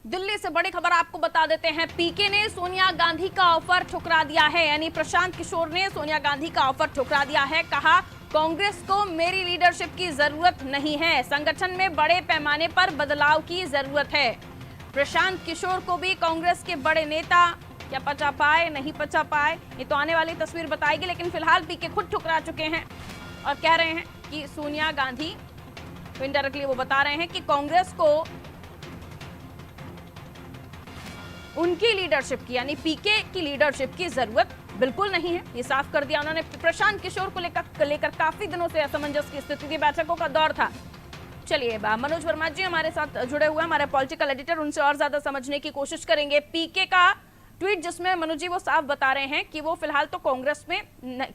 दिल्ली से बड़ी खबर आपको बता देते हैं। पीके ने सोनिया गांधी का ऑफर ठुकरा दिया है, यानी प्रशांत किशोर ने सोनिया गांधी का ऑफर ठुकरा दिया है। कहा, कांग्रेस को मेरी लीडरशिप की जरूरत नहीं है, संगठन में बड़े पैमाने पर बदलाव की जरूरत है। प्रशांत किशोर को भी कांग्रेस के बड़े नेता क्या पचा पाए नहीं पचा पाए, ये तो आने वाली तस्वीर बताएगी, लेकिन फिलहाल पीके खुद ठुकरा चुके हैं और कह रहे हैं कि सोनिया गांधी, इनडायरेक्टली वो बता रहे हैं कि कांग्रेस को उनकी लीडरशिप की, यानी पीके की लीडरशिप की जरूरत बिल्कुल नहीं है। ये साफ कर दिया उन्होंने। प्रशांत किशोर को लेकर काफी दिनों से असमंजस की स्थिति थी, बैठकों का दौर था। चलिए, मनोज वर्मा जी हमारे साथ जुड़े हुए, हमारे पॉलिटिकल एडिटर, उनसे और ज्यादा समझने की कोशिश करेंगे। पीके का ट्वीट जिसमें मनोज जी वो साफ बता रहे हैं कि वो फिलहाल तो कांग्रेस में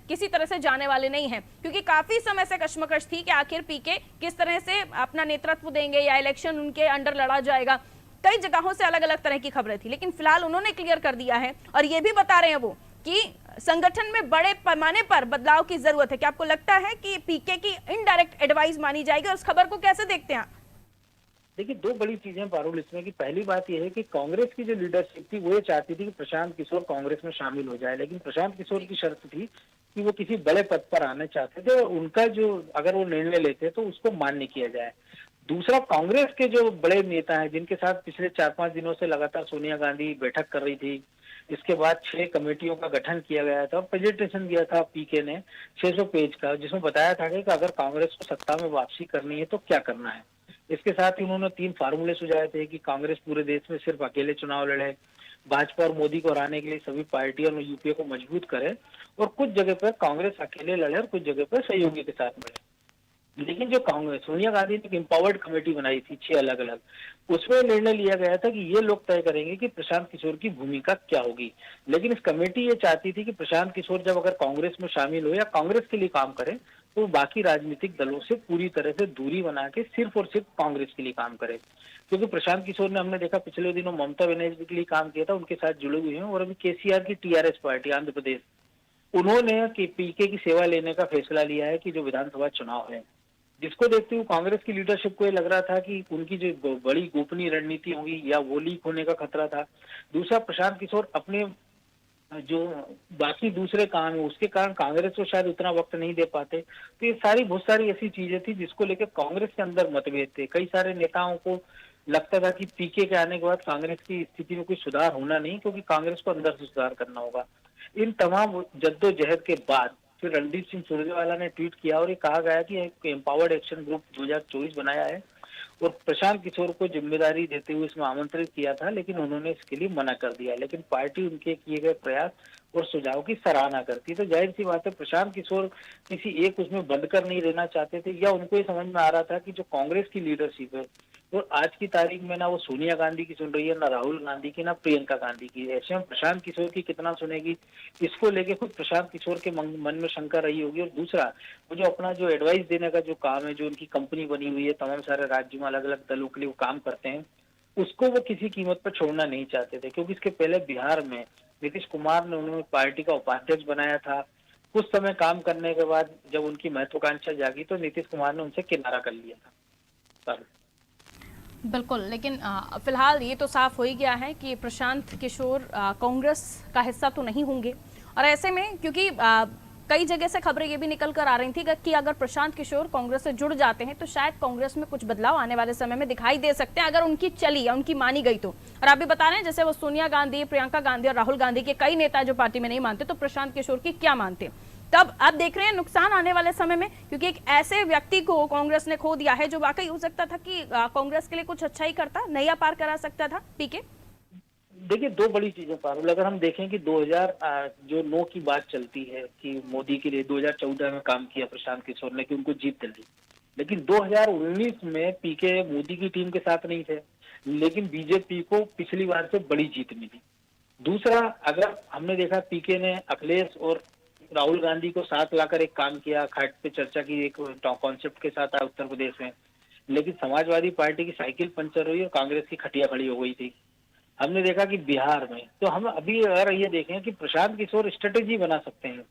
किसी तरह से जाने वाले नहीं हैं, क्योंकि काफी समय से कश्मकश थी कि आखिर पीके किस तरह से अपना नेतृत्व देंगे या इलेक्शन उनके अंडर लड़ा जाएगा। कई जगहों से अलग अलग तरह की खबरें थी, लेकिन फिलहाल उन्होंने क्लियर कर दिया है और ये भी बता रहे हैं वो कि संगठन में बड़े पैमाने पर बदलाव की जरूरत है। क्या आपको लगता है कि पीके की इनडायरेक्ट एडवाइस मानी जाएगी और उस खबर को कैसे देखते हैं? देखिए, दो बड़ी चीजें पारुल इसमें की। पहली बात यह है कि कांग्रेस की जो लीडरशिप थी वो ये चाहती थी कि प्रशांत किशोर कांग्रेस में शामिल हो जाए, लेकिन प्रशांत किशोर की शर्त थी कि वो किसी बड़े पद पर आना चाहते थे और उनका जो अगर वो निर्णय लेते तो उसको मान्य किया जाए। दूसरा, कांग्रेस के जो बड़े नेता हैं जिनके साथ पिछले 4-5 दिनों से लगातार सोनिया गांधी बैठक कर रही थी, इसके बाद 6 कमेटियों का गठन किया गया था और प्रेजेंटेशन दिया था पीके ने 600 पेज का, जिसमें बताया था कि अगर कांग्रेस को सत्ता में वापसी करनी है तो क्या करना है। इसके साथ ही उन्होंने 3 फार्मूले सुझाए थे कि कांग्रेस पूरे देश में सिर्फ अकेले चुनाव लड़े, भाजपा और मोदी को हराने के लिए सभी पार्टियों और यूपीए को मजबूत करे, और कुछ जगह पर कांग्रेस अकेले लड़े और कुछ जगह पर सहयोगी के साथ लड़े। लेकिन जो कांग्रेस, सोनिया गांधी ने एक एम्पावर्ड कमेटी बनाई थी 6 अलग अलग, उसमें निर्णय लिया गया था कि ये लोग तय करेंगे कि प्रशांत किशोर की भूमिका क्या होगी। लेकिन इस कमेटी ये चाहती थी कि प्रशांत किशोर जब अगर कांग्रेस में शामिल हो या कांग्रेस के लिए काम करे तो बाकी राजनीतिक दलों से पूरी तरह से दूरी बना के सिर्फ और सिर्फ कांग्रेस के लिए काम करे। क्योंकि प्रशांत किशोर ने, हमने देखा पिछले दिनों ममता बनर्जी के लिए काम किया था, उनके साथ जुड़े हुए हैं, और अभी केसीआर की टीआरएस पार्टी आंध्र प्रदेश, उन्होंने पीके की सेवा लेने का फैसला लिया है कि जो विधानसभा चुनाव है, जिसको देखते हुए कांग्रेस की लीडरशिप को ये लग रहा था कि उनकी जो बड़ी गोपनीय रणनीति होगी या वो लीक होने का खतरा था। दूसरा, प्रशांत किशोर अपने जो बाकी दूसरे काम है उसके कारण कांग्रेस को शायद उतना वक्त नहीं दे पाते। तो ये बहुत सारी ऐसी चीजें थी जिसको लेकर कांग्रेस के अंदर मतभेद थे। कई सारे नेताओं को लगता था कि पीके के आने के बाद कांग्रेस की स्थिति में कोई सुधार होना नहीं, क्योंकि कांग्रेस को अंदर से सुधार करना होगा। इन तमाम जद्दोजहद के बाद फिर रणदीप सिंह सुरजेवाला ने ट्वीट किया और ये कहा गया कि एक एम्पावर्ड एक्शन ग्रुप 2024 बनाया है और प्रशांत किशोर को जिम्मेदारी देते हुए इसमें आमंत्रित किया था, लेकिन उन्होंने इसके लिए मना कर दिया। लेकिन पार्टी उनके किए गए प्रयास और सुझाव की सराहना करती। तो जाहिर सी बात है, प्रशांत किशोर किसी एक उसमें बंद कर नहीं रहना चाहते थे, या उनको ये समझ में आ रहा था कि जो कांग्रेस की लीडरशिप है तो आज की तारीख में ना वो सोनिया गांधी की सुन रही है, ना राहुल गांधी की, ना प्रियंका गांधी की। ऐसे में प्रशांत किशोर की कितना सुनेगी, इसको लेके खुद प्रशांत किशोर के मन में शंका रही होगी। और दूसरा, वो जो अपना जो एडवाइस देने का जो काम है, जो उनकी कंपनी बनी हुई है, तमाम सारे राज्यों में अलग अलग दलों के लिए वो काम करते हैं, उसको वो किसी कीमत पर छोड़ना नहीं चाहते थे। क्योंकि इसके पहले बिहार में नीतीश कुमार ने उन्होंने पार्टी का उपाध्यक्ष बनाया था। कुछ समय काम करने के बाद जब उनकी महत्वाकांक्षा जागी तो नीतीश कुमार ने उनसे किनारा कर लिया था। बिल्कुल, लेकिन फिलहाल ये तो साफ हो ही गया है कि प्रशांत किशोर कांग्रेस का हिस्सा तो नहीं होंगे। और ऐसे में क्योंकि कई जगह से खबरें ये भी निकल कर आ रही थी कि अगर प्रशांत किशोर कांग्रेस से जुड़ जाते हैं तो शायद कांग्रेस में कुछ बदलाव आने वाले समय में दिखाई दे सकते हैं, अगर उनकी चली या उनकी मानी गई तो। और आप भी बता रहे हैं जैसे वो सोनिया गांधी, प्रियंका गांधी और राहुल गांधी के कई नेता जो पार्टी में नहीं मानते, तो प्रशांत किशोर की क्या मानते। तब आप देख रहे हैं नुकसान आने वाले समय में, क्योंकि एक ऐसे व्यक्ति को कांग्रेस ने खो दिया है जो वाकई हो सकता था कि कांग्रेस के लिए कुछ अच्छा ही करता, नैया पार करा सकता था पीके। देखिए, दो बड़ी चीजें पारुल, अगर हम देखें कि 2009 की बात चलती है कि मोदी के लिए 2014 में काम किया प्रशांत किशोर ने कि उनको जीत दिलाई, लेकिन 2019 में पीके मोदी की टीम के साथ नहीं थे, लेकिन बीजेपी को पिछली बार से बड़ी जीत मिली। दूसरा, अगर हमने देखा पीके ने अखिलेश और राहुल गांधी को साथ लाकर एक काम किया, खाट पे चर्चा की, एक कॉन्सेप्ट के साथ आया उत्तर प्रदेश में, लेकिन समाजवादी पार्टी की साइकिल पंचर हुई और कांग्रेस की खटिया खड़ी हो गई थी। हमने देखा कि बिहार में, तो हम अभी अगर ये देखें कि प्रशांत किशोर स्ट्रेटेजी बना सकते हैं,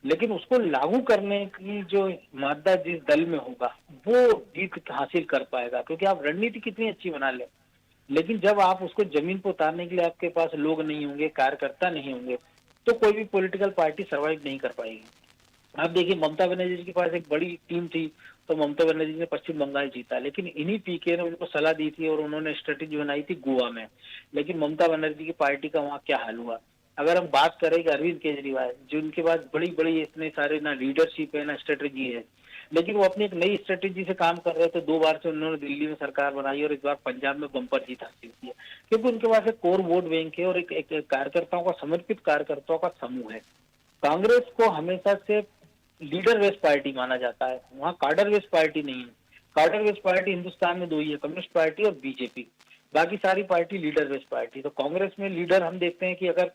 लेकिन उसको लागू करने की जो मादा जिस दल में होगा वो जीत हासिल कर पाएगा। क्योंकि आप रणनीति कितनी अच्छी बना ले, लेकिन जब आप उसको जमीन पर उतारने के लिए आपके पास लोग नहीं होंगे, कार्यकर्ता नहीं होंगे, तो कोई भी पॉलिटिकल पार्टी सर्वाइव नहीं कर पाएगी। आप देखिए ममता बनर्जी जी के पास एक बड़ी टीम थी, तो ममता बनर्जी ने पश्चिम बंगाल जीता, लेकिन इन्हीं पीके ने उनको सलाह दी थी और उन्होंने स्ट्रेटेजी बनाई थी गोवा में। लेकिन ममता बनर्जी की पार्टी का वहाँ क्या हाल हुआ। अगर हम बात करें कि अरविंद केजरीवाल, जिनके पास बड़ी बड़ी इतने सारे ना लीडरशिप है ना स्ट्रेटेजी है, लेकिन वो अपनी एक नई स्ट्रेटेजी से काम कर रहे थे। 2 बार से उन्होंने दिल्ली में सरकार बनाई और इस बार पंजाब में बम्पर जीत हासिल की है, क्योंकि उनके पास एक कोर वोट बैंक है और एक कार्यकर्ताओं का, समर्पित कार्यकर्ताओं का समूह है। कांग्रेस को हमेशा से लीडर बेस्ड पार्टी माना जाता है, वहाँ कार्डर बेस्ड पार्टी नहीं है। कार्डर बेस्ड पार्टी हिंदुस्तान में 2 ही है, कम्युनिस्ट पार्टी और बीजेपी। बाकी सारी पार्टी लीडर बेस्ड पार्टी। तो कांग्रेस में लीडर हम देखते हैं कि अगर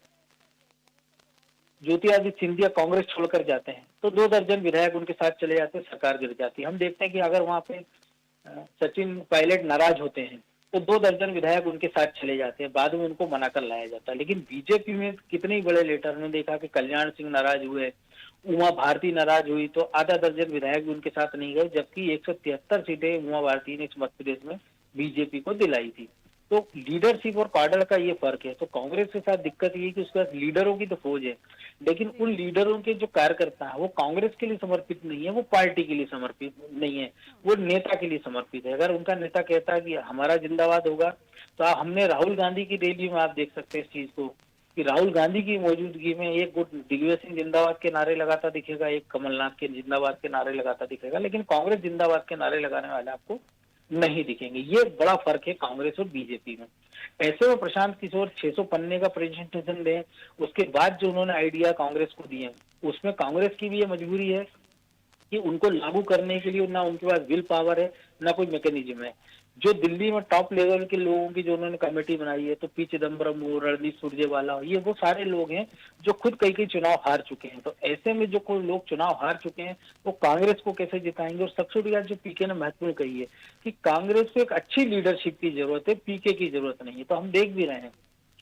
ज्योतिरादित्य सिंधिया कांग्रेस छोड़कर जाते हैं तो 2 दर्जन विधायक उनके साथ चले जाते हैं, सरकार गिर जाती है। हम देखते हैं कि अगर वहां पे सचिन पायलट नाराज होते हैं तो 2 दर्जन विधायक उनके साथ चले जाते हैं, बाद में उनको मना कर लाया जाता है। लेकिन बीजेपी में कितने ही बड़े लीडर ने देखा कि कल्याण सिंह नाराज हुए, उमा भारती नाराज हुई तो आधा दर्जन विधायक भी उनके साथ नहीं गए, जबकि 173 सीटें उमा भारती ने इस मध्य प्रदेश में बीजेपी को दिलाई थी। तो लीडरशिप और कार्डर का ये फर्क है। तो कांग्रेस के साथ दिक्कत ये है कि उसके पास लीडरों की तो फौज है, लेकिन उन लीडरों के जो कार्यकर्ता है वो कांग्रेस के लिए समर्पित नहीं है, वो पार्टी के लिए समर्पित नहीं है, वो नेता के लिए समर्पित है। अगर उनका नेता कहता है कि हमारा जिंदाबाद होगा, तो हमने राहुल गांधी की रैली में आप देख सकते हैं इस चीज को, कि राहुल गांधी की मौजूदगी में एक गुट दिग्विजय सिंह जिंदाबाद के नारे लगाता दिखेगा, एक कमलनाथ के जिंदाबाद के नारे लगाता दिखेगा, लेकिन कांग्रेस जिंदाबाद के नारे लगाने वाले आपको नहीं दिखेंगे। ये बड़ा फर्क है कांग्रेस और बीजेपी में। ऐसे में प्रशांत किशोर 600 पन्ने का प्रेजेंटेशन दें, उसके बाद जो उन्होंने आइडिया कांग्रेस को दिए, उसमें कांग्रेस की भी ये मजबूरी है कि उनको लागू करने के लिए ना उनके पास विल पावर है ना कोई मैकेनिज्म है। जो दिल्ली में टॉप लेवल के लोगों की जो उन्होंने कमेटी बनाई है, तो पी चिदम्बरम हो, रणदीप सुरजेवाला हो, ये वो सारे लोग हैं जो खुद कई चुनाव हार चुके हैं। तो ऐसे में जो कोई लोग चुनाव हार चुके हैं वो कांग्रेस को कैसे जिताएंगे। और सबसे बड़ी बात जो पीके ने महत्वपूर्ण कही है कि कांग्रेस को एक अच्छी लीडरशिप की जरूरत है, पीके की जरूरत नहीं है। तो हम देख भी रहे हैं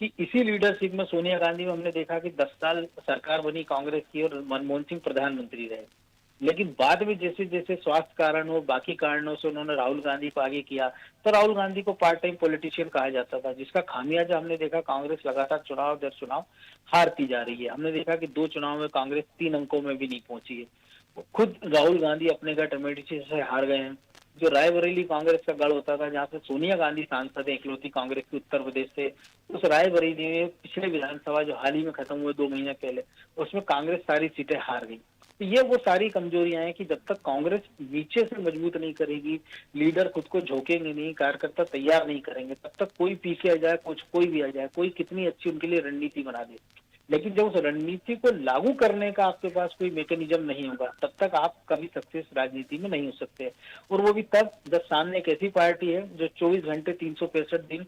कि इसी लीडरशिप में सोनिया गांधी में हमने देखा कि 10 साल सरकार बनी कांग्रेस की और मनमोहन सिंह प्रधानमंत्री रहे, लेकिन बाद में जैसे जैसे स्वास्थ्य कारण हो, बाकी कारणों से उन्होंने राहुल गांधी को आगे किया, तो राहुल गांधी को पार्ट टाइम पॉलिटिशियन कहा जाता था, जिसका खामियाजा हमने देखा कांग्रेस लगातार चुनाव दर चुनाव हारती जा रही है। हमने देखा कि 2 चुनाव में कांग्रेस 3 अंकों में भी नहीं पहुंची है। खुद राहुल गांधी अपने गढ़ अमेठी से हार गए हैं। जो रायबरेली कांग्रेस का गढ़ होता था, जहाँ से सोनिया गांधी सांसद है इकलौती कांग्रेस की उत्तर प्रदेश से, उस रायबरेली में पिछले विधानसभा जो हाल ही में खत्म हुए 2 महीने पहले, उसमें कांग्रेस सारी सीटें हार गई। तो ये वो सारी कमजोरियां हैं कि जब तक कांग्रेस नीचे से मजबूत नहीं करेगी, लीडर खुद को झोंकेंगे नहीं, कार्यकर्ता तैयार नहीं करेंगे, तब तक कोई पीछे आ जाए, कुछ कोई भी आ जाए, कोई कितनी अच्छी उनके लिए रणनीति बना दे, लेकिन जब उस रणनीति को लागू करने का आपके पास कोई मैकेनिज्म नहीं होगा, तब तक आप कभी सक्सेस राजनीति में नहीं हो सकते। और वो भी तब जब सामने एक ऐसी पार्टी है जो 24 घंटे 365 दिन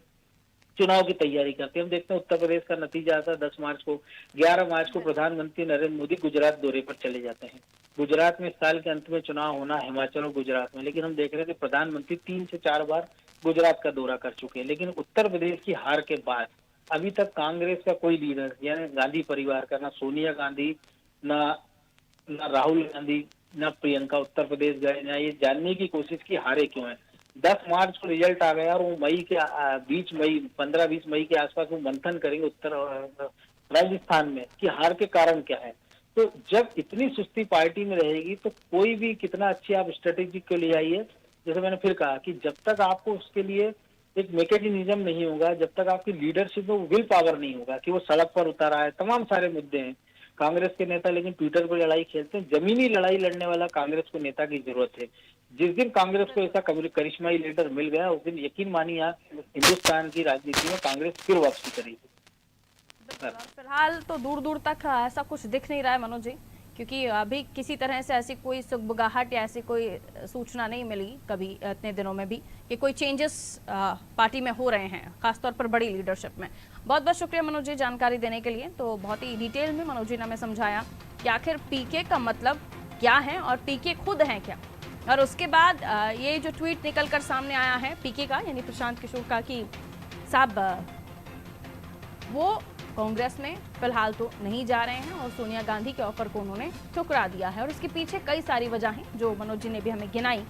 चुनाव की तैयारी करते हैं। हम देखते हैं उत्तर प्रदेश का नतीजा आता है 10 मार्च को। 11 मार्च को प्रधानमंत्री नरेंद्र मोदी गुजरात दौरे पर चले जाते हैं। गुजरात में साल के अंत में चुनाव होना, हिमाचल और गुजरात में, लेकिन हम देख रहे हैं कि प्रधानमंत्री 3 से 4 बार गुजरात का दौरा कर चुके हैं। लेकिन उत्तर प्रदेश की हार के बाद अभी तक कांग्रेस का कोई लीडर, यानी गांधी परिवार का, ना सोनिया गांधी, ना राहुल गांधी, ना प्रियंका उत्तर प्रदेश गए, ना ये जानने की कोशिश की हारे क्यों है। 10 मार्च को रिजल्ट आ गया और वो मई के बीच मई 15-20 मई के आसपास वो मंथन करेंगे उत्तर राजस्थान में कि हार के कारण क्या है। तो जब इतनी सुस्ती पार्टी में रहेगी तो कोई भी कितना अच्छी आप स्ट्रेटेजी को ले आइए, जैसे मैंने फिर कहा कि जब तक आपको उसके लिए एक मैकेनिज्म नहीं होगा, जब तक आपकी लीडरशिप में विल पावर नहीं होगा कि वो सड़क पर उतर आए, तमाम सारे मुद्दे हैं। कांग्रेस के नेता लेकिन ट्विटर पर लड़ाई खेलते हैं, जमीनी लड़ाई लड़ने वाला कांग्रेस को नेता की जरूरत है। जिस दिन कांग्रेस को ऐसा करिश्माई लीडर मिल गया, उस दिन यकीन मानिए आप, हिंदुस्तान की राजनीति में कांग्रेस फिर वापसी करेगी। फिलहाल तो दूर दूर तक ऐसा कुछ दिख नहीं रहा है मनोज जी, क्योंकि अभी किसी तरह से ऐसी कोई सुगबुगाहट या ऐसी कोई सूचना नहीं मिली कभी इतने दिनों में भी कि कोई चेंजेस पार्टी में हो रहे हैं, खासतौर पर बड़ी लीडरशिप में। बहुत बहुत शुक्रिया मनोज जी जानकारी देने के लिए। तो बहुत ही डिटेल में मनोज जी ने हमें समझाया कि आखिर पीके का मतलब क्या है और पीके खुद हैं क्या। और उसके बाद ये जो ट्वीट निकल कर सामने आया है पीके का, यानी प्रशांत किशोर का, कि साहब वो कांग्रेस में फिलहाल तो नहीं जा रहे हैं और सोनिया गांधी के ऑफर को उन्होंने ठुकरा दिया है। और इसके पीछे कई सारी वजह हैं जो मनोज जी ने भी हमें गिनाई।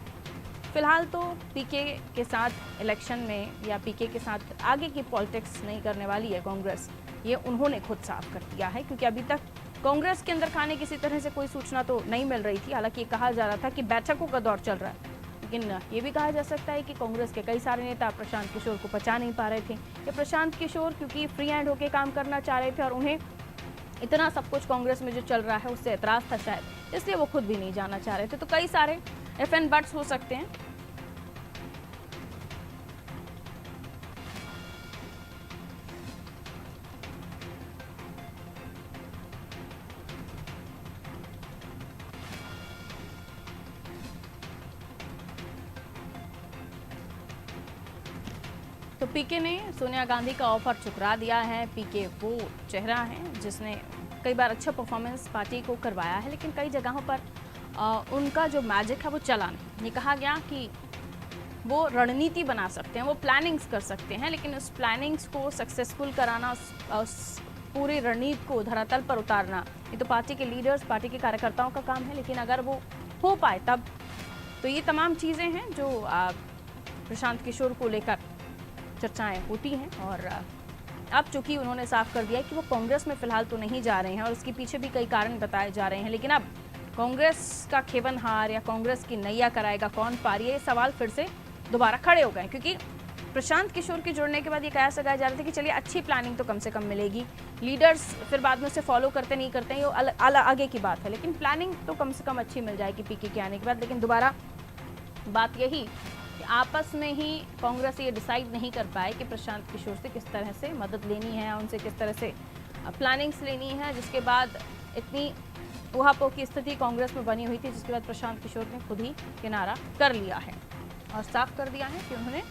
फिलहाल तो पीके के साथ इलेक्शन में या पीके के साथ आगे की पॉलिटिक्स नहीं करने वाली है कांग्रेस, ये उन्होंने खुद साफ कर दिया है, क्योंकि अभी तक कांग्रेस के अंदर खाने किसी तरह से कोई सूचना तो नहीं मिल रही थी। हालांकि ये कहा जा रहा था कि बैठकों का दौर चल रहा है, लेकिन ये भी कहा जा सकता है कि कांग्रेस के कई सारे नेता प्रशांत किशोर को पचा नहीं पा रहे थे। ये प्रशांत किशोर क्योंकि फ्री हैंड होकर काम करना चाह रहे थे और उन्हें इतना सब कुछ कांग्रेस में जो चल रहा है उससे एतराज था शायद, इसलिए वो खुद भी नहीं जाना चाह रहे थे। तो कई सारे इफ एंड बट्स हो सकते हैं। तो पीके ने सोनिया गांधी का ऑफर ठुकरा दिया है। पीके वो चेहरा है जिसने कई बार अच्छा परफॉर्मेंस पार्टी को करवाया है, लेकिन कई जगहों पर उनका जो मैजिक है वो चला नहीं। ये कहा गया कि वो रणनीति बना सकते हैं, वो प्लानिंग्स कर सकते हैं, लेकिन उस प्लानिंग्स को सक्सेसफुल कराना, उस पूरी रणनीति को धरातल पर उतारना, ये तो पार्टी के लीडर्स, पार्टी के कार्यकर्ताओं का काम है। लेकिन अगर वो हो पाए तब तो ये तमाम चीज़ें हैं जो प्रशांत किशोर को लेकर चर्चाएं होती हैं। और अब चूंकि उन्होंने साफ कर दिया है कि वो कांग्रेस में फिलहाल तो नहीं जा रहे हैं और उसके पीछे भी कई कारण बताए जा रहे हैं, लेकिन अब कांग्रेस का खेवनहार या कांग्रेस की नैया कराएगा कौन पार, ये सवाल फिर से दोबारा खड़े हो गए। क्योंकि प्रशांत किशोर के जुड़ने के बाद ये कयास लगाया जा रहा था कि चलिए अच्छी प्लानिंग तो कम से कम मिलेगी, लीडर्स फिर बाद में उसे फॉलो करते नहीं करते हैं ये आगे की बात है, लेकिन प्लानिंग तो कम से कम अच्छी मिल जाएगी पीके के आने के बाद। लेकिन दोबारा बात यही कि आपस में ही कांग्रेस ये डिसाइड नहीं कर पाए कि प्रशांत किशोर से किस तरह से मदद लेनी है, उनसे किस तरह से प्लानिंग्स लेनी है, जिसके बाद इतनी उहापोह की स्थिति कांग्रेस में बनी हुई थी, जिसके बाद प्रशांत किशोर ने खुद ही किनारा कर लिया है और साफ कर दिया है कि उन्होंने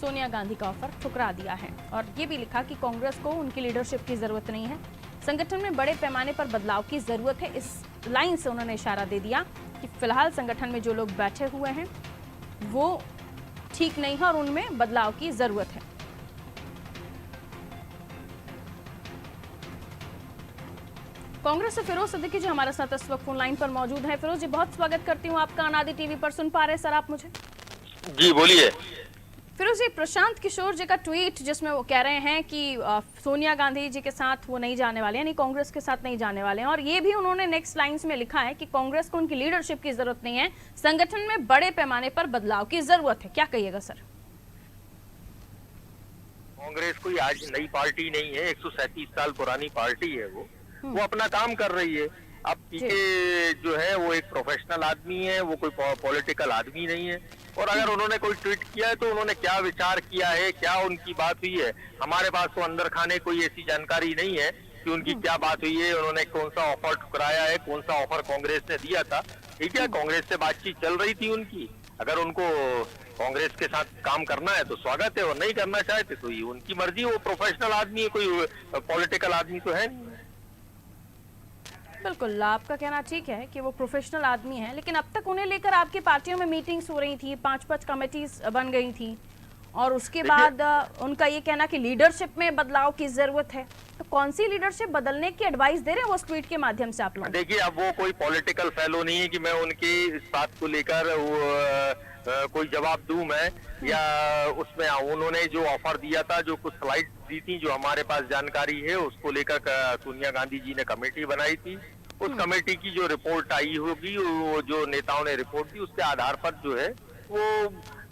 सोनिया गांधी का ऑफर ठुकरा दिया है। और ये भी लिखा कि कांग्रेस को उनकी लीडरशिप की जरूरत नहीं है, संगठन में बड़े पैमाने पर बदलाव की जरूरत है। इस लाइन से उन्होंने इशारा दे दिया कि फिलहाल संगठन में जो लोग बैठे हुए हैं वो ठीक नहीं है और उनमें बदलाव की जरूरत है। कांग्रेस से फिरोज सिद्दीकी जी हमारे साथ इस वक्त फोन लाइन पर मौजूद है। फिरोज जी, बहुत स्वागत करती हूँ आपका अनादि टीवी पर। सुन पा रहे सर आप मुझे? जी बोलिए। फिरोज जी, प्रशांत किशोर जी का ट्वीट जिसमें वो कह रहे हैं कि सोनिया गांधी जी के साथ वो नहीं जाने वाले, यानी कांग्रेस के साथ नहीं जाने वाले हैं, और ये भी उन्होंने नेक्स्ट लाइंस में लिखा है कि कांग्रेस को उनकी लीडरशिप की जरूरत नहीं है, संगठन में बड़े पैमाने पर बदलाव की जरूरत है। क्या कहिएगा सर? कांग्रेस कोई आज नई पार्टी नहीं है, 137 साल पुरानी पार्टी है। वो अपना काम कर रही है। अब पीके जो है वो एक प्रोफेशनल आदमी है, वो कोई पॉलिटिकल आदमी नहीं है। और अगर उन्होंने कोई ट्वीट किया है तो उन्होंने क्या विचार किया है, क्या उनकी बात हुई है, हमारे पास तो अंदर खाने कोई ऐसी जानकारी नहीं है कि उनकी क्या बात हुई है, उन्होंने कौन सा ऑफर ठुकराया है, कौन सा ऑफर कांग्रेस ने दिया था। ठीक है, कांग्रेस से बातचीत चल रही थी उनकी, अगर उनको कांग्रेस के साथ काम करना है तो स्वागत है, और नहीं करना चाहते तो ये उनकी मर्जी। वो प्रोफेशनल आदमी है, कोई पॉलिटिकल आदमी तो है नहीं। बिल्कुल, आपका कहना ठीक है कि वो प्रोफेशनल आदमी है, लेकिन अब तक उन्हें लेकर आपकी पार्टियों में मीटिंग्स हो रही थी, 5-5 कमेटीज बन गई थी, और उसके बाद उनका ये कहना कि लीडरशिप में बदलाव की जरूरत है। तो कौन सी लीडरशिप बदलने की एडवाइस दे रहे हैं वो ट्वीट के माध्यम से आप लोग? देखिए, अब वो कोई पॉलिटिकल फेलो नहीं है कि मैं उनकी इस बात को लेकर कोई जवाब दूं मैं, या उसमें उन्होंने जो ऑफर दिया था, जो कुछ स्लाइड दी थी, जो हमारे पास जानकारी है, उसको लेकर सोनिया गांधी जी ने कमेटी बनाई थी। उस कमेटी की जो रिपोर्ट आई होगी, वो जो नेताओं ने रिपोर्ट दी, उसके आधार पर जो है वो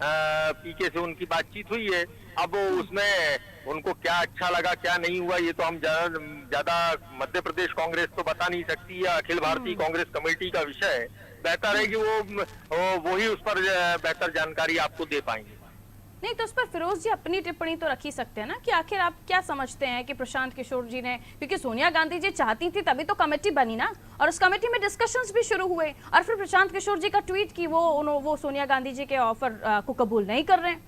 पीके से उनकी बातचीत हुई है। अब उसमें उनको क्या अच्छा लगा, क्या नहीं हुआ, ये तो हम ज्यादा मध्य प्रदेश कांग्रेस तो बता नहीं सकती, या अखिल भारतीय कांग्रेस कमेटी का विषय है। बेहतर है कि वो ही उस पर बेहतर जानकारी आपको दे पाएंगे। नहीं तो उस पर फिरोज जी अपनी टिप्पणी तो रख ही सकते हैं ना, कि आखिर आप क्या समझते हैं कि प्रशांत किशोर जी ने, क्योंकि सोनिया गांधी जी चाहती थी तभी तो कमेटी बनी ना, और उस कमेटी में डिस्कशंस भी शुरू हुए, और फिर प्रशांत किशोर जी का ट्वीट कि वो सोनिया गांधी जी के ऑफर को कबूल नहीं कर रहे हैं।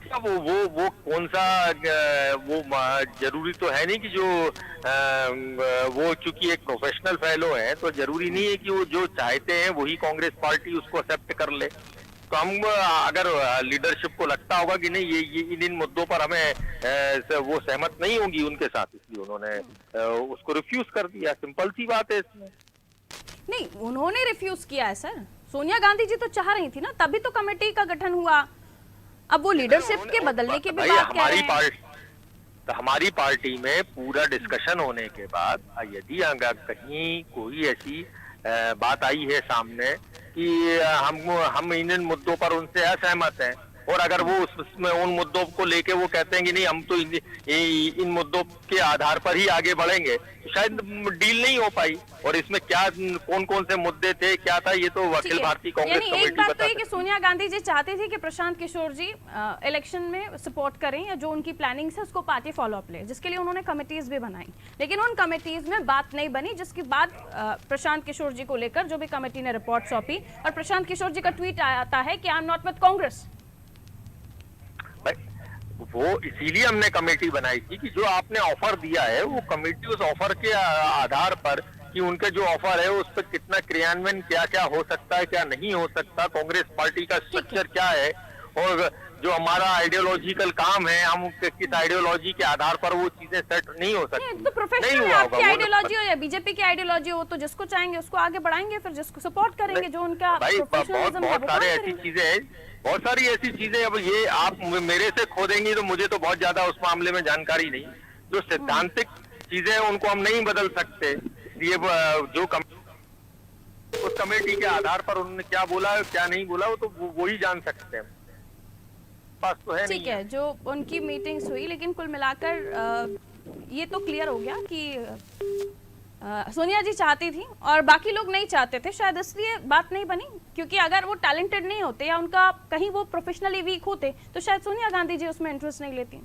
वो कौन सा, वो जरूरी तो है नहीं कि जो वो चूंकि एक प्रोफेशनल फेलो है, तो जरूरी नहीं है कि वो जो चाहते हैं वही कांग्रेस पार्टी उसको एक्सेप्ट कर ले। तो हम अगर लीडरशिप को लगता होगा कि नहीं ये इन मुद्दों पर हमें वो सहमत नहीं होगी उनके साथ, इसलिए उन्होंने उसको रिफ्यूज कर दिया। सिंपल सी बात है इसमें। नहीं, उन्होंने रिफ्यूज किया है सर, सोनिया गांधी जी तो चाह रही थी ना, तभी तो कमेटी का गठन हुआ। अब वो लीडरशिप के बदलने की भी बात कह रहे हैं। तो हमारी पार्टी में पूरा डिस्कशन होने के बाद यदि अगर कहीं कोई ऐसी बात आई है सामने कि हम इन मुद्दों पर उनसे असहमत हैं, और अगर वो उसमें उन मुद्दों को लेके वो कहते हैं कि नहीं हम तो इन मुद्दों के आधार पर ही आगे बढ़ेंगे, तो शायद डील नहीं हो पाई। और इसमें क्या कौन कौन से मुद्दे थे, क्या था, ये तो अखिल भारतीय कांग्रेस कमेटी एक बात बता तो ये कि सोनिया गांधी जी चाहती थी कि प्रशांत किशोर जी इलेक्शन में सपोर्ट करें, या जो उनकी प्लानिंग है उसको पार्टी फॉलो अप ले, जिसके लिए उन्होंने कमिटीज भी बनाई, लेकिन उन कमिटीज में बात नहीं बनी, जिसके बाद प्रशांत किशोर जी को लेकर जो भी कमेटी ने रिपोर्ट सौंपी, और प्रशांत किशोर जी का ट्वीट आता है कि I am not with Congress. वो इसीलिए हमने कमेटी बनाई थी कि जो आपने ऑफर दिया है वो कमेटी उस ऑफर के आधार पर कि उनके जो ऑफर है उस पर कितना क्रियान्वयन क्या क्या हो सकता है, क्या नहीं हो सकता, कांग्रेस पार्टी का स्ट्रक्चर क्या है, और जो हमारा आइडियोलॉजिकल काम है हम किस आइडियोलॉजी के आधार पर वो चीजें सेट नहीं हो सकती। तो प्रोफेशनल है, आपकी आइडियोलॉजी हो या बीजेपी की आइडियोलॉजी हो, तो जिसको चाहेंगे उसको आगे बढ़ाएंगे, फिर जिसको सपोर्ट करेंगे जो उनका प्रोफेशनलिज्म है बहुत सारे ऐसी चीजें हैं, बहुत सारी ऐसी चीजें। अब ये आप मेरे से खोदेंगी तो मुझे तो बहुत ज्यादा उस मामले में जानकारी नहीं। जो सैद्धांतिक चीजें हैं उनको हम नहीं बदल सकते। ये जो उस कमेटी के आधार पर उन्होंने क्या बोला क्या नहीं बोला वो तो वो ही जान सकते हैं, पास तो है नहीं। ठीक है, जो उनकी मीटिंग्स हुई, लेकिन कुल मिलाकर ये तो क्लियर हो गया कि सोनिया जी चाहती थी और बाकी लोग नहीं चाहते थे, शायद इसलिए बात नहीं बनी, क्योंकि अगर वो टैलेंटेड नहीं होते या उनका कहीं वो प्रोफेशनली वीक होते तो शायद सोनिया गांधी जी उसमें इंटरेस्ट नहीं लेती।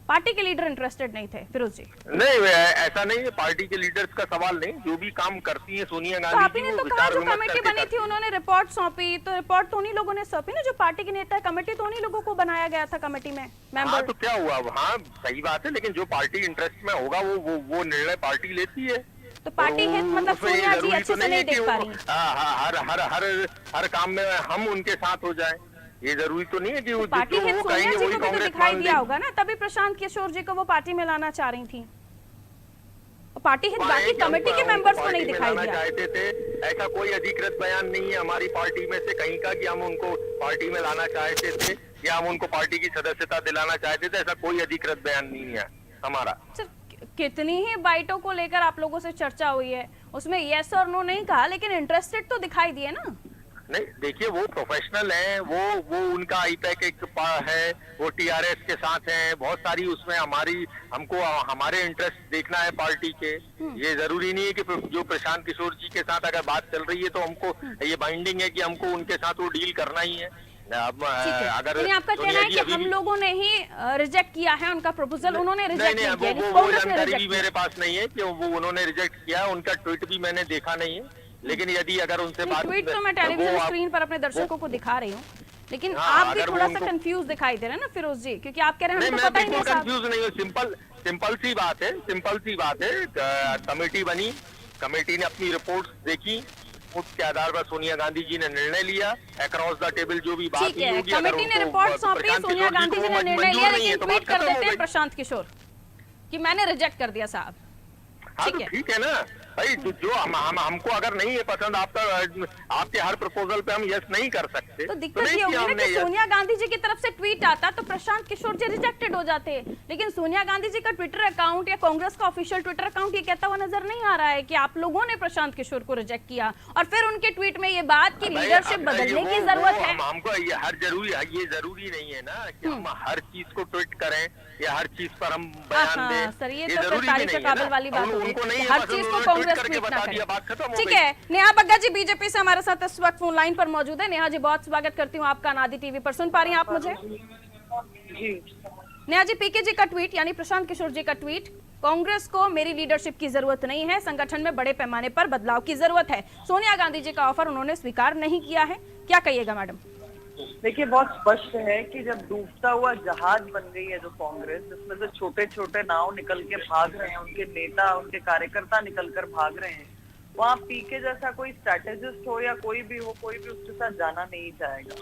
पार्टी के लीडर इंटरेस्टेड नहीं थे फिरोज जी? नहीं, ऐसा नहीं है, पार्टी के लीडर्स का सवाल नहीं, जो भी काम करती है सोनिया गांधी तो आप ही ने तो कहा जो कमेटी बनी थी उन्होंने रिपोर्ट सौंपी, तो रिपोर्ट तो उन्हीं लोगों ने सौंपी ना, जो पार्टी के नेता है, कमेटी तो उन्हीं लोगों को बनाया गया था कमेटी में मेंबर। हाँ, तो क्या हुआ, हाँ सही बात है, लेकिन जो पार्टी इंटरेस्ट में होगा वो निर्णय पार्टी लेती है। तो पार्टी हित मतलब सोनिया जी अच्छे से नहीं देख पा रही, हर काम में हम उनके साथ हो जाए, ये जरूरी तो नहीं है कि पार्टी हित सोनिया जी को भी तो दिखाई दिया होगा ना, तभी प्रशांत किशोर जी को वो पार्टी में लाना चाह रही थी। पार्टी हित बाकी कमेटी के मेंबर्स को नहीं दिखाई दिया। चाहते थे, ऐसा कोई अधिकृत बयान नहीं है हमारी पार्टी में से कहीं का कि हम उनको पार्टी में लाना चाहते थे या हम उनको पार्टी की सदस्यता दिलाना चाहते थे, ऐसा कोई अधिकृत बयान नहीं है हमारा। कितनी ही बाइटों को लेकर आप लोगों से चर्चा हुई है, उसमें यस और नो नहीं कहा, लेकिन इंटरेस्टेड तो दिखाई दिए ना। नहीं, देखिए वो प्रोफेशनल है, वो उनका आईपैक एक है, वो टीआरएस के साथ है, बहुत सारी उसमें हमको हमारे इंटरेस्ट देखना है पार्टी के। ये जरूरी नहीं है कि जो प्रशांत किशोर जी के साथ अगर बात चल रही है तो हमको ये बाइंडिंग है कि हमको उनके साथ वो डील करना ही है। अब अगर आपका कहना है कि हम लोगों ने ही रिजेक्ट किया है उनका प्रपोजल, उन्होंने रिजेक्ट किया, वो जानकारी भी मेरे पास नहीं है कि वो उन्होंने रिजेक्ट किया, उनका ट्वीट भी मैंने देखा नहीं है, लेकिन यदि अगर उनसे बात ट्वीट तो मैं टेलीविजन स्क्रीन पर अपने दर्शकों को दिखा रही हूँ, लेकिन आप भी थोड़ा सा कंफ्यूज दिखाई दे रहे हैं ना फिरोज जी, क्योंकि आप कह रहे हैं हमको पता ही नहीं। कंफ्यूज नहीं हूँ, सिंपल सी बात है, कमेटी बनी, कमेटी ने अपनी रिपोर्ट्स देखी, उसके आधार पर सोनिया गांधी जी ने निर्णय लिया, अक्रॉस द टेबल जो भी बात होगी, कमेटी ने रिपोर्ट सौंपी, सोनिया गांधी जी ने निर्णय लिया, लेकिन ट्वीट कर देते हैं प्रशांत किशोर कि मैंने रिजेक्ट कर दिया साहब। हाँ तो ठीक है ना भाई, जो हमको अगर नहीं है पसंद आपके हर प्रपोजल पे हम यस नहीं कर सकते। तो दिक्कत ये होगी ना कि सोनिया गांधी जी की तरफ से ट्वीट आता तो प्रशांत किशोर जी रिजेक्टेड हो जाते, लेकिन सोनिया गांधी जी का ट्विटर अकाउंट या कांग्रेस का ऑफिशियल ट्विटर अकाउंट ये कहता हुआ नजर नहीं आ रहा है कि आप लोगों ने प्रशांत किशोर को रिजेक्ट किया, और फिर उनके ट्वीट में ये बात की लीडरशिप बदलने की जरूरत है। हमको ये जरूरी नहीं है ना कि हम हर चीज को ट्वीट करें या हर चीज पर हम बयान दें। सर ये तो फिर तारीफ के काबिल वाली बात होगी, हर चीज को कांग्रेस ट्वीट ना करे। ठीक है, नेहा बग्गा जी बीजेपी से हमारे साथ इस वक्त फोन लाइन पर मौजूद है। नेहा जी बहुत स्वागत करती हूँ आपका अनादि टीवी पर। सुन पा रही हैं आप मुझे? नेहा जी, पीके जी का ट्वीट यानी प्रशांत किशोर जी का ट्वीट, कांग्रेस को मेरी लीडरशिप की जरूरत नहीं है, संगठन में बड़े पैमाने पर बदलाव की जरूरत है, सोनिया गांधी जी का ऑफर उन्होंने स्वीकार नहीं किया है, क्या कहिएगा मैडम? देखिए बहुत स्पष्ट है कि जब डूबता हुआ जहाज बन गई है जो कांग्रेस, जिसमें से छोटे छोटे नाव निकल के भाग रहे हैं, उनके नेता उनके कार्यकर्ता निकलकर भाग रहे हैं, वहाँ पीके जैसा कोई स्ट्रैटेजिस्ट हो या कोई भी हो, कोई भी उसके साथ जाना नहीं चाहेगा।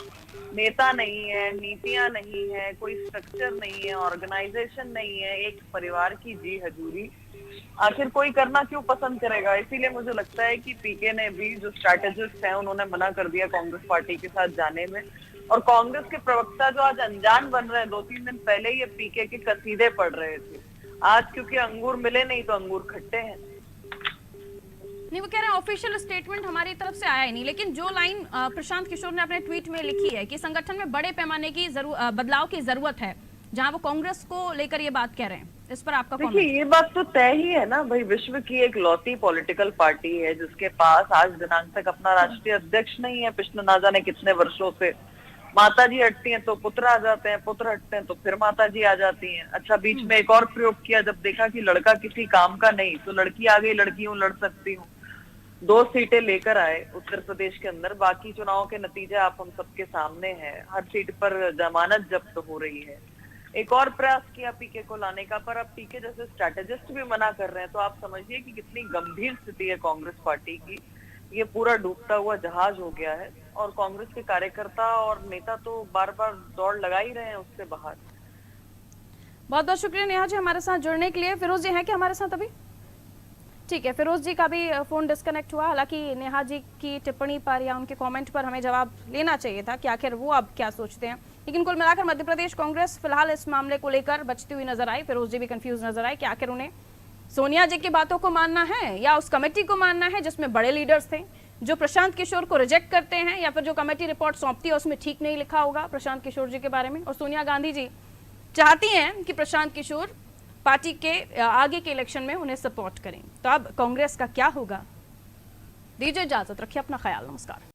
नेता नहीं है, नीतियां नहीं है, कोई स्ट्रक्चर नहीं है, ऑर्गेनाइजेशन नहीं है, एक परिवार की जी हजूरी, आखिर कोई करना क्यों पसंद करेगा। इसीलिए मुझे लगता है कि पीके ने भी, जो स्ट्रैटेजिस्ट हैं, उन्होंने मना कर दिया कांग्रेस पार्टी के साथ जाने में। और कांग्रेस के प्रवक्ता जो आज अनजान बन रहे हैं, 2-3 दिन पहले ये पीके के कसीदे पढ़ रहे थे, आज क्योंकि अंगूर मिले नहीं तो अंगूर खट्टे हैं। नहीं, वो कह रहे हैं ऑफिशियल स्टेटमेंट हमारी तरफ से आया ही नहीं, लेकिन जो लाइन प्रशांत किशोर ने अपने ट्वीट में लिखी है कि संगठन में बड़े पैमाने की बदलाव की जरूरत है, जहां वो कांग्रेस को लेकर ये बात कह रहे हैं, इस पर आपका देखिए, कमेंट? ये बात तो तय ही है ना भाई, विश्व की एक लौती पॉलिटिकल पार्टी है जिसके पास आज दिनांक तक अपना राष्ट्रीय अध्यक्ष नहीं है। पिछले ना जाने कितने वर्षों से माता जी हटती हैं तो पुत्र आ जाते हैं, पुत्र हटते हैं तो फिर माता जी आ जाती हैं। अच्छा, बीच में एक और प्रयोग किया, जब देखा कि लड़का किसी काम का नहीं तो लड़की आ गई, लड़की हूँ, लड़ सकती हूँ। 2 सीटें लेकर आए उत्तर प्रदेश के अंदर। बाकी चुनाव के नतीजे आप हम सबके सामने हैं, हर सीट पर जमानत जब्त हो रही है। एक और प्रयास किया पीके को लाने का, पर अब पीके जैसे स्ट्रैटेजिस्ट भी मना कर रहे हैं, तो आप समझिए कि कितनी गंभीर स्थिति है कांग्रेस पार्टी की। ये पूरा डूबता हुआ जहाज हो गया है और कांग्रेस के कार्यकर्ता और नेता तो बार बार दौड़ लगा ही रहे हैं उससे बाहर। बहुत बहुत शुक्रिया नेहा जी हमारे साथ जुड़ने के लिए। फिरोज जी हैं क्या हमारे साथ अभी? ठीक है, फिरोज जी का भी फोन डिस्कनेक्ट हुआ। हालांकि नेहा जी की टिप्पणी पर या उनके कमेंट पर हमें जवाब लेना चाहिए था कि आखिर वो अब क्या सोचते हैं, लेकिन कुल मिलाकर मध्य प्रदेश कांग्रेस फिलहाल इस मामले को लेकर बचती हुई नजर आई। फिरोज जी भी कंफ्यूज नजर आए कि आखिर उन्हें सोनिया जी की बातों को मानना है या उस कमेटी को मानना है जिसमें बड़े लीडर्स थे, जो प्रशांत किशोर को रिजेक्ट करते हैं, या फिर जो कमेटी रिपोर्ट सौंपती है उसमें ठीक नहीं लिखा होगा प्रशांत किशोर जी के बारे में। और सोनिया गांधी जी चाहती हैं कि प्रशांत किशोर पार्टी के आगे के इलेक्शन में उन्हें सपोर्ट करें। तो अब कांग्रेस का क्या होगा? दीजिए इजाजत, रखिए अपना ख्याल, नमस्कार।